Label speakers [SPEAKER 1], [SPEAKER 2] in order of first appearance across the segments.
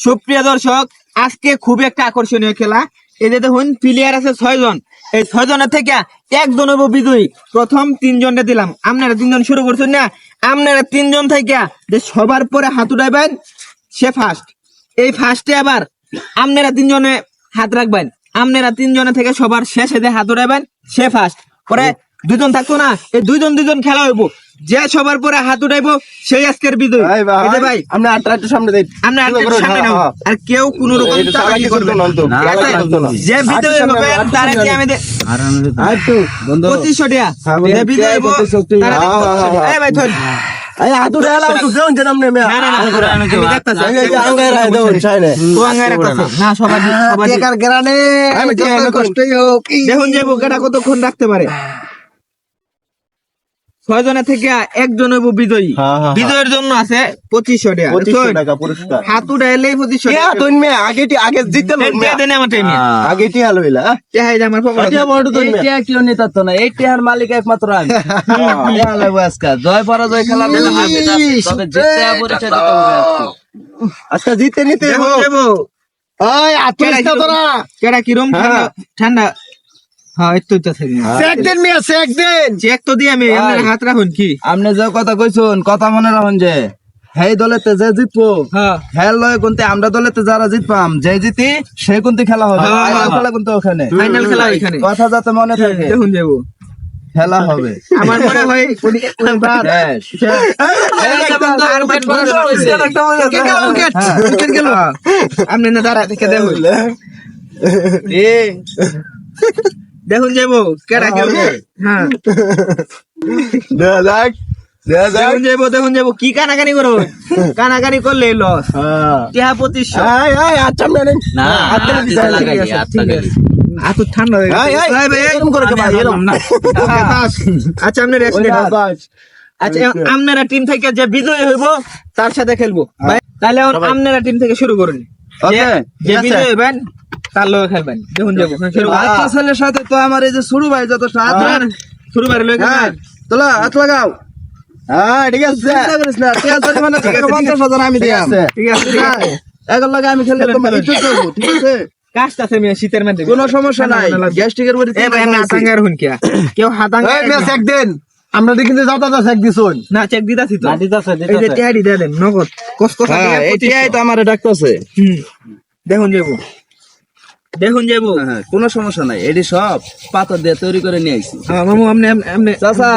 [SPEAKER 1] সুপ্রিয় দর্শক, আজকে খুব একটা আকর্ষণীয় খেলা। এই যে দেখুন প্লেয়ার আছে 6 জন। এই 6 জনের থেকে একজন হবো বিজয়ী। প্রথম 3 জনকে দিলাম, আপনারা 3 জন শুরু করছেন না, আপনারা 3 জন থেকে যে সবার পরে হাত উঠাইবেন সে ফার্স্ট। এই ফার্স্টে আবার আপনারা 3 জনে হাত রাখবেন, আপনারা 3 জনে থেকে সবার শেষে যে হাত উঠাইবেন সে ফার্স্ট। পরে 2 জন থাকতো না, এই 2 জন খেলা হইব, যে সবার পরে হাত উঠাইবো সেই আজকের বিজয়ী। ভাই
[SPEAKER 2] আমরা একটু সামনে দেই,
[SPEAKER 1] আমরা সামনে নাও, আর কেউ কোন রকম চালাকি করবে না। যে বিজয়ী হবে তারে কি আমি 2500 টাকা, যে বিজয়ী হবে তারে এই ভাই ধর
[SPEAKER 2] এই হাত উঠে এলাও তো কেন জানাম না
[SPEAKER 1] না না আমি দেখতাছি
[SPEAKER 2] আঙ্গাই রাই দাও চাইনে
[SPEAKER 1] ও আঙ্গাই রাখতাছে না, সবাই
[SPEAKER 2] টেকার গ্রানে আমি কষ্টই হোক।
[SPEAKER 1] দেখুন যে বুকেটা কতক্ষণ রাখতে পারে। 6 জনের থেকে একজন হইব বিজয়ী। বিজয়ের জন্য আছে 2500 টাকা,
[SPEAKER 2] 2500 টাকা পুরস্কার।
[SPEAKER 1] হাত উঠাইলেই 2500
[SPEAKER 2] ইয়া
[SPEAKER 1] টাকা।
[SPEAKER 2] তুই মে আগে জিততে
[SPEAKER 1] দেন আমার টাইমে
[SPEAKER 2] আগে টি হলো ইলা
[SPEAKER 1] এই যে আমার পকেটে
[SPEAKER 2] এটা বড় তুই মে
[SPEAKER 3] এটা কেউ নিতে তো না, এই টিয়ার মালিক একমাত্র আমি। আজকে জয় পরাজয় খেলা হবে, তবে জিততে পরিচয় দিতে হবে
[SPEAKER 2] আজকে জিতে নিতে
[SPEAKER 1] দেখুন
[SPEAKER 2] হবে।
[SPEAKER 1] দেবো
[SPEAKER 2] ওই আত্মস্থ তোরা
[SPEAKER 1] কেডা কিরম ঠান্ডা। হ্যাঁ এই তো থাকি
[SPEAKER 2] চেক দিন মে চেক দিন
[SPEAKER 1] চেক তো দিয়ে আমি আপনার হাত রাখুন কি
[SPEAKER 3] আপনি যে কথা কইছুন কথা মনে রাখুন যে হেই দলেতে যে জিতবো হ্যাঁ লয় কোনতে আমরা দলেতে যারা জিতপাম যে জিতি সে কোনতে খেলা হবে, ফাইনাল খেলা কোনতে ওখানে
[SPEAKER 1] ফাইনাল খেলা এখানে
[SPEAKER 3] কথা যাতে মনে থাকে
[SPEAKER 1] দেখুন দেবো
[SPEAKER 3] খেলা হবে।
[SPEAKER 1] আমার মনে হয় আপনি না দাঁড়া থেকে দেখুন দেখুন যাবো কেডা খেলবো। হ্যাঁ
[SPEAKER 2] দেখ
[SPEAKER 1] দেখুন যাবো কি কানাকানি করবো, কানাকানি করলে লস। 2500
[SPEAKER 2] আচ্ছা আমরা নেন
[SPEAKER 3] না
[SPEAKER 1] এত ঠান্ডা হয়ে গেছে। ভাই, ভাই,
[SPEAKER 2] এরকম করে ভাই এরকম না
[SPEAKER 1] আচ্ছা আপনার আচ্ছা আপনারা টিম থেকে যে বিজয়ী হইব তার সাথে খেলবো ভাই। তাহলে আপনারা টিম থেকে শুরু করুন, যে বিজয়ী হইবেন তার লগে খেলবেন। দেখুন যাবো শুরু
[SPEAKER 3] আচ্ছা ছেলের সাথে তো আমার এই যে শুরু ভাই যত সাথ
[SPEAKER 1] শুরু করে লগে
[SPEAKER 3] তোলা হাত লাগাও।
[SPEAKER 2] হ্যাঁ ঠিক আছে
[SPEAKER 3] চিন্তা করিস না, ঠিক আছে মানে 50,000 আমি দিলাম,
[SPEAKER 1] ঠিক আছে
[SPEAKER 3] এগুলো লাগে আমি খেললে তোমার ইজ্জত করবো, ঠিক আছে
[SPEAKER 1] কাজটা আছে মেয়ে শীতের মধ্যে
[SPEAKER 3] কোনো সমস্যা নাই। গ্যাস্ট্রিকের বডি
[SPEAKER 1] এ ভাই না হাতাঙ্গার হুন কি কেউ হাতাঙ্গা
[SPEAKER 2] এই মে চেক দিন আমরা কিন্তু যাতা চেক দিছুন
[SPEAKER 1] না চেক দিতাছি তো
[SPEAKER 3] দিতাছে
[SPEAKER 1] এই যে টিআইডি দিয়ে দেন নগদ কষ্ট কথা
[SPEAKER 3] হ্যাঁ এটাই তো আমারে ডাকতেছে।
[SPEAKER 1] দেখুন যাবো দেখুন যাবো
[SPEAKER 3] কোনো সমস্যা নাই, এডি সব পাথর দিয়ে তৈরি করে নিয়ে আইছি।
[SPEAKER 1] মামু আপনি আপনি
[SPEAKER 3] চাচা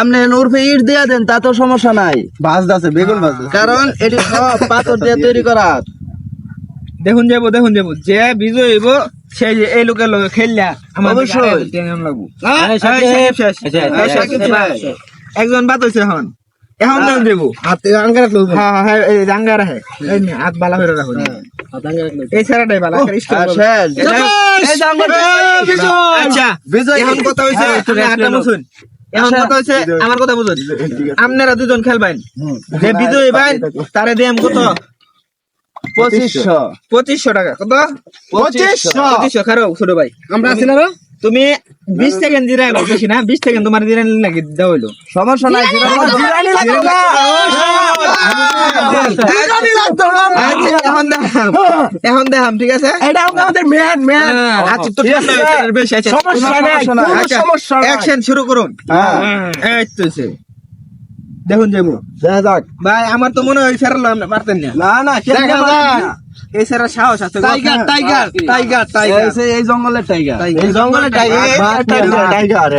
[SPEAKER 3] আপনি নূরফে ইট দিয়া দেন তা তো সমস্যা নাই,
[SPEAKER 2] ভাজ দাছে বেগুন ভাজ
[SPEAKER 3] কারণ এডি সব পাথর দিয়ে তৈরি করা।
[SPEAKER 1] দেখুন যাবো যে বিজয় হইব সেই যে এই লোকের লগে খেললা আমার অবশ্যই টেনশন লাগবো। একজন বাদ হইছে এখন দেখুন যাবো
[SPEAKER 2] হাতে আঙ্গার রাখলো
[SPEAKER 1] হ্যাঁ হ্যাঁ এই রাঙ্গা রাখে এই নে হাত বালা হইরা রাখুন এই সারাটাই বালা আচ্ছা এখন কথা হইছে আটা মুছুন। এখন কথা হইছে আমার কথা বুঝুন, আপনারা 2 জন খেলবেন, যে বিজয় হইবেন তারে দিম কত 2500 টাকা। কত 2500 খারাপ ছোট ভাই
[SPEAKER 2] আমরা আছি না
[SPEAKER 1] তুমি 20 সেকেন্ড জিরাই বেশি না 20 সেকেন্ড তোমার জিরাই নাকি দেওয়া হইলো
[SPEAKER 3] সমস্যা নাই।
[SPEAKER 1] এখন দেখাম ঠিক আছে
[SPEAKER 2] এটা আমাদের মেন
[SPEAKER 1] আচ্ছা তো বেশি আছে
[SPEAKER 2] সমস্যা নাই
[SPEAKER 1] অ্যাকশন শুরু করুন। এই তো সে দেখুন যাবো
[SPEAKER 2] যাক
[SPEAKER 1] ভাই আমার তো মনে হয় ফেরালো আমরা পারতেন না
[SPEAKER 2] না দেখা যায়
[SPEAKER 1] এই সারা সাহস আছে
[SPEAKER 3] টাইগার এই জঙ্গলের টাইগার,
[SPEAKER 2] এই জঙ্গলে টাইগার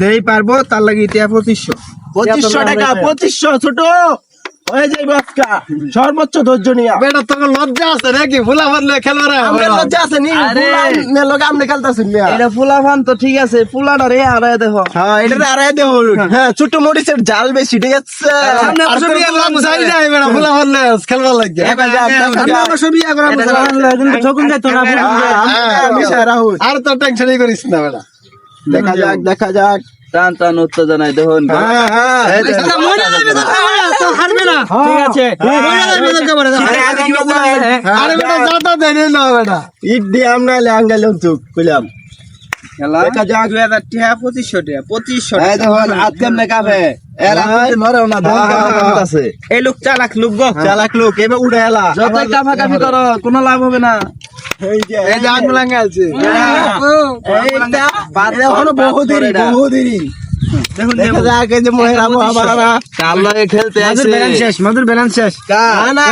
[SPEAKER 1] যেই পারবো তার লাগি ইতিয়া 2500
[SPEAKER 2] টাকা 2500 ছোট হয়ে যাইব আজকা সর্বোচ্চ ধৈর্য নিয়া বেটা তোর লজ্জা আছে নাকি ফুলা বদলে খেলোয়াড় আমরা লজ্জা আছে নি ফুলা লোক আমরা খেলতাছি মিয়া
[SPEAKER 3] এটা ফুলা ফান তো ঠিক আছে, ফুলাটা রে আরে দেখো
[SPEAKER 2] হ্যাঁ এটা আড়াই দে হল হ্যাঁ ছোট মরিচের জাল বেশি ঠিক আছে আর ছবি যাই যাই বেটা ফুলা বদলে খেলবা লাগে আমরা ছবি করা কিন্তু যখন যাই তো না রাহুল আর তো টেনশনই করিস না বেটা দেখা যাক
[SPEAKER 3] টান টান উত্তেজনায় দেখুন
[SPEAKER 2] হারবে না
[SPEAKER 1] ঠিক আছে
[SPEAKER 2] আরে বেটা যাতা দেন না বেটা ইট দিয়ে আমরা আঙ্গাইলাম চুপ কইলাম
[SPEAKER 3] খেলা
[SPEAKER 1] দেখা যাক 2000 টাকা 2500 টাকা 2500
[SPEAKER 3] এই দেখুন আজকে এমনি কাফে এর আগে মরেও না দেখুন আছে
[SPEAKER 1] এই লোক চালাক লোক গো
[SPEAKER 2] চালাক লোক এবার উড়ে এলা
[SPEAKER 3] যত কাফা কাফি করো কোনো লাভ হবে না
[SPEAKER 2] এই যে আঙ্গুলাঙ্গে আছে
[SPEAKER 1] এইটা
[SPEAKER 2] বাদ এখনো বহু দেরি
[SPEAKER 1] দেখুন
[SPEAKER 2] দেখা যাক এই যে মহের আবহাওয়া
[SPEAKER 3] কাল লয়ে খেলতে আইছে
[SPEAKER 2] মাদুর ব্যালেন্স শেষ
[SPEAKER 3] না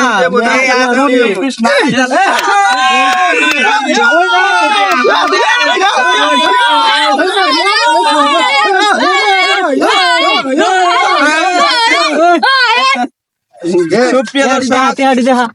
[SPEAKER 1] সুপ্রিয় দর্শক